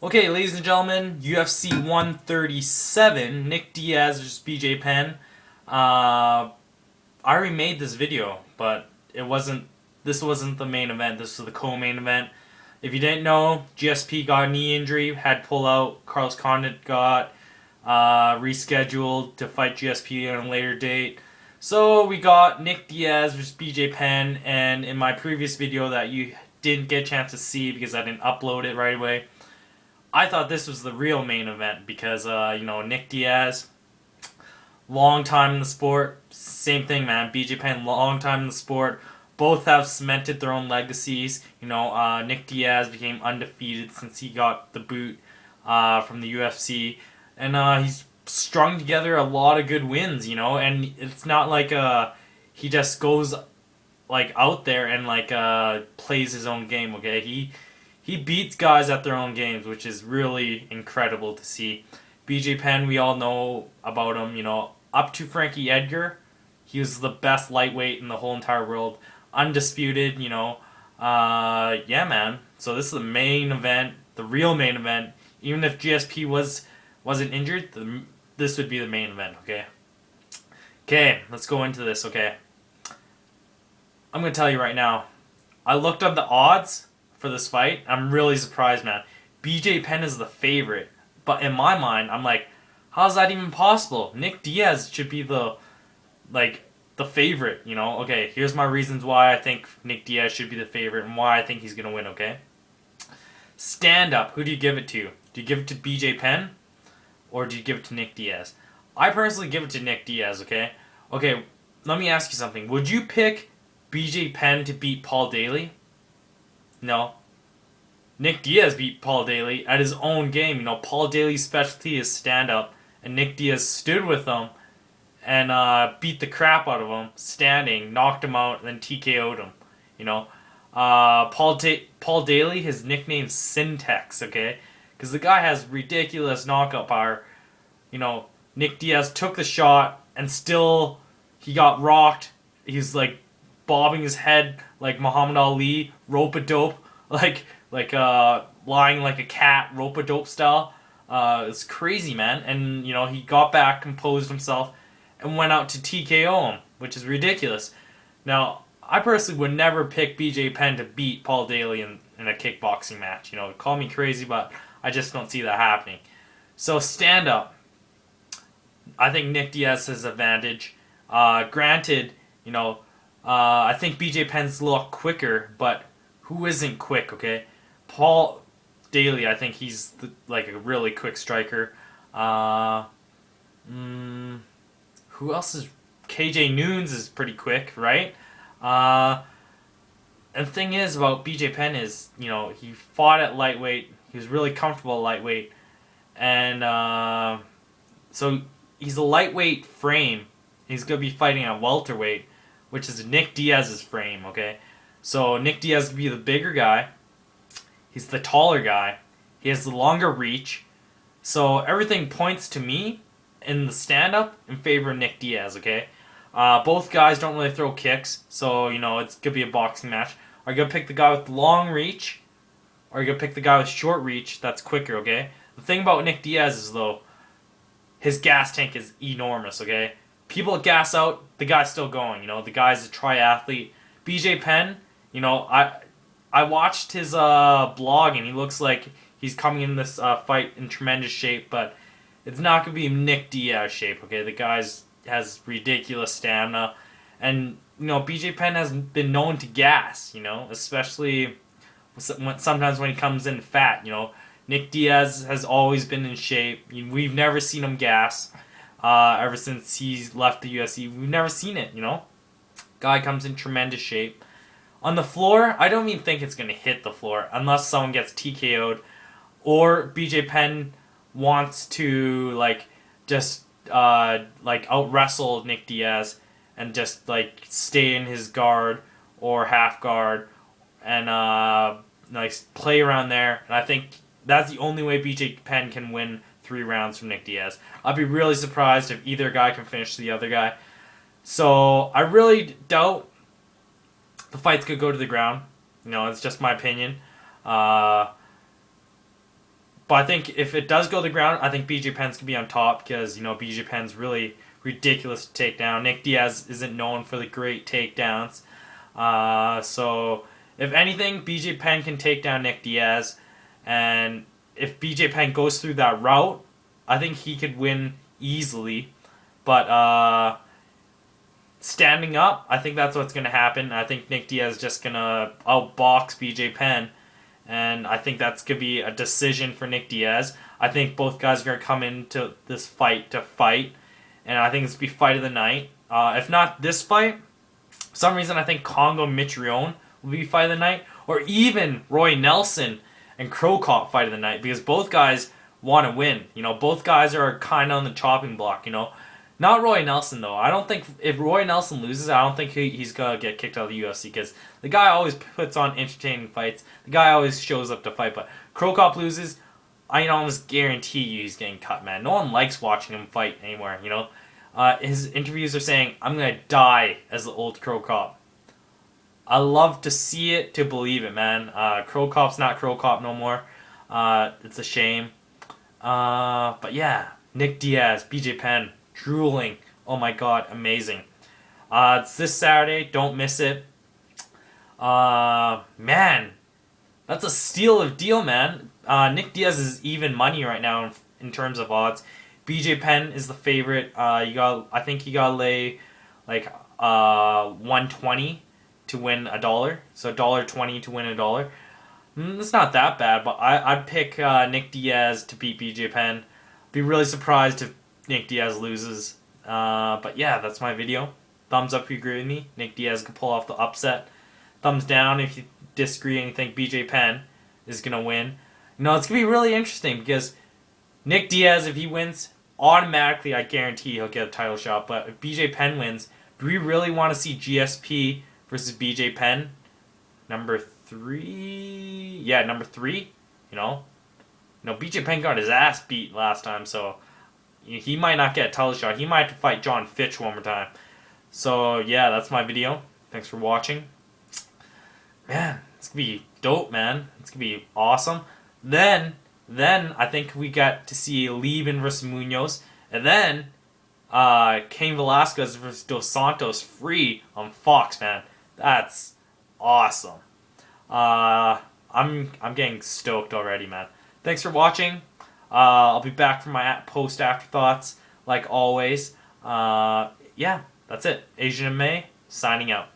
Okay, ladies and gentlemen, UFC 137, Nick Diaz versus BJ Penn. I already made this video, but it wasn't. This wasn't the main event. This was the co-main event. If you didn't know, GSP got a knee injury, had pull out. Carlos Condit got rescheduled to fight GSP on a later date. So we got Nick Diaz versus BJ Penn, and in my previous video that you didn't get a chance to see because I didn't upload it right away, I thought this was the real main event because, Nick Diaz, long time in the sport. Same thing, man. BJ Penn, long time in the sport. Both have cemented their own legacies. Nick Diaz became undefeated since he got the boot from the UFC. And he's strung together a lot of good wins, and it's not like he just goes like out there and plays his own game, okay? He beats guys at their own games, which is really incredible to see. BJ Penn, we all know about him, up to Frankie Edgar, he was the best lightweight in the whole entire world. Undisputed, yeah, man. So this is the main event, the real main event. Even if GSP wasn't injured, this would be the main event, okay? Okay, let's go into this, okay? I'm going to tell you right now, I looked up the odds for this fight. I'm really surprised, man. BJ Penn is the favorite. But in my mind, I'm like, how's that even possible? Nick Diaz should be the favorite, Okay, here's my reasons why I think Nick Diaz should be the favorite and why I think he's going to win, okay? Stand up. Who do you give it to? Do you give it to BJ Penn or do you give it to Nick Diaz? I personally give it to Nick Diaz, okay? Okay, let me ask you something. Would you pick BJ Penn to beat Paul Daly? No. Nick Diaz beat Paul Daly at his own game. Paul Daly's specialty is stand up, and Nick Diaz stood with him and beat the crap out of him, standing, knocked him out, and then TKO'd him. Paul Daly, his nickname's Syntex, okay? Because the guy has ridiculous knockout power. Nick Diaz took the shot, and still he got rocked. He's like bobbing his head like Muhammad Ali, rope-a-dope, lying like a cat, rope-a-dope style. It's crazy, man. And, he got back, composed himself, and went out to TKO him, which is ridiculous. Now, I personally would never pick BJ Penn to beat Paul Daly in a kickboxing match. Call me crazy, but I just don't see that happening. So, stand up. I think Nick Diaz has advantage. Granted, I think BJ Penn's a little quicker, but who isn't quick, okay? Paul Daly, I think he's a really quick striker. Who else is... KJ Noons is pretty quick, right? And the thing is about BJ Penn is, he fought at lightweight. He was really comfortable at lightweight. And so he's a lightweight frame. He's going to be fighting at welterweight, which is Nick Diaz's frame, okay? So Nick Diaz will be the bigger guy. He's the taller guy. He has the longer reach. So everything points to me in the stand-up in favor of Nick Diaz, okay? Both guys don't really throw kicks, so, it's going to be a boxing match. Are you going to pick the guy with long reach? Or are you going to pick the guy with short reach that's quicker, okay? The thing about Nick Diaz is, though, his gas tank is enormous, okay? People gas out, the guy's still going, the guy's a triathlete. BJ Penn, I watched his blog and he looks like he's coming in this fight in tremendous shape, but it's not going to be Nick Diaz shape, okay? The guy has ridiculous stamina, and, BJ Penn has been known to gas, especially sometimes when he comes in fat, Nick Diaz has always been in shape. We've never seen him gas ever since he's left the UFC. We've never seen it, Guy comes in tremendous shape. On the floor, I don't even think it's going to hit the floor unless someone gets TKO'd or BJ Penn wants to out wrestle Nick Diaz and just stay in his guard or half guard and play around there. And I think that's the only way BJ Penn can win 3 rounds from Nick Diaz. I'd be really surprised if either guy can finish the other guy. So I really doubt the fights could go to the ground. It's just my opinion. But I think if it does go to the ground, I think BJ Penn's going to be on top because, BJ Penn's really ridiculous to take down. Nick Diaz isn't known for the great takedowns. So, if anything, BJ Penn can take down Nick Diaz. And if BJ Penn goes through that route, I think he could win easily. But standing up, I think that's what's going to happen. I think Nick Diaz is just going to outbox BJ Penn. And I think that's going to be a decision for Nick Diaz. I think both guys are going to come into this fight to fight. And I think it's going to be fight of the night. If not this fight, for some reason I think Congo Mitrione will be fight of the night. Or even Roy Nelson and Crow Cop fight of the night. Because both guys want to win. Both guys are kind of on the chopping block, Not Roy Nelson, though. I don't think if Roy Nelson loses, I don't think he's going to get kicked out of the UFC because the guy always puts on entertaining fights. The guy always shows up to fight. But Crow Cop loses, I can almost guarantee you he's getting cut, man. No one likes watching him fight anymore, His interviews are saying, I'm going to die as the old Crow Cop. I love to see it, to believe it, man. Crow Cop's not Crow Cop no more. It's a shame. But yeah, Nick Diaz, BJ Penn. Drooling. Oh my god, amazing. It's this Saturday. Don't miss it. Man, that's a steal of deal, man. Nick Diaz is even money right now in terms of odds. BJ Penn is the favorite. I think you gotta lay like 120 to win $1. So $1.20 to win $1. It's not that bad, but I'd pick Nick Diaz to beat BJ Penn. Be really surprised if Nick Diaz loses. But yeah, that's my video. Thumbs up if you agree with me. Nick Diaz can pull off the upset. Thumbs down if you disagree and you think BJ Penn is going to win. It's going to be really interesting because Nick Diaz, if he wins, automatically I guarantee he'll get a title shot. But if BJ Penn wins, do we really want to see GSP versus BJ Penn? Number 3? Yeah, number 3. BJ Penn got his ass beat last time, so he might not get a title shot. He might have to fight John Fitch one more time. So, yeah, that's my video. Thanks for watching. Man, it's going to be dope, man. It's going to be awesome. Then I think we got to see Lieben versus Munoz. And then Cain Velasquez versus Dos Santos free on Fox, man. That's awesome. I'm getting stoked already, man. Thanks for watching. I'll be back for my post afterthoughts like always. Yeah, that's it. AsianMMA signing out.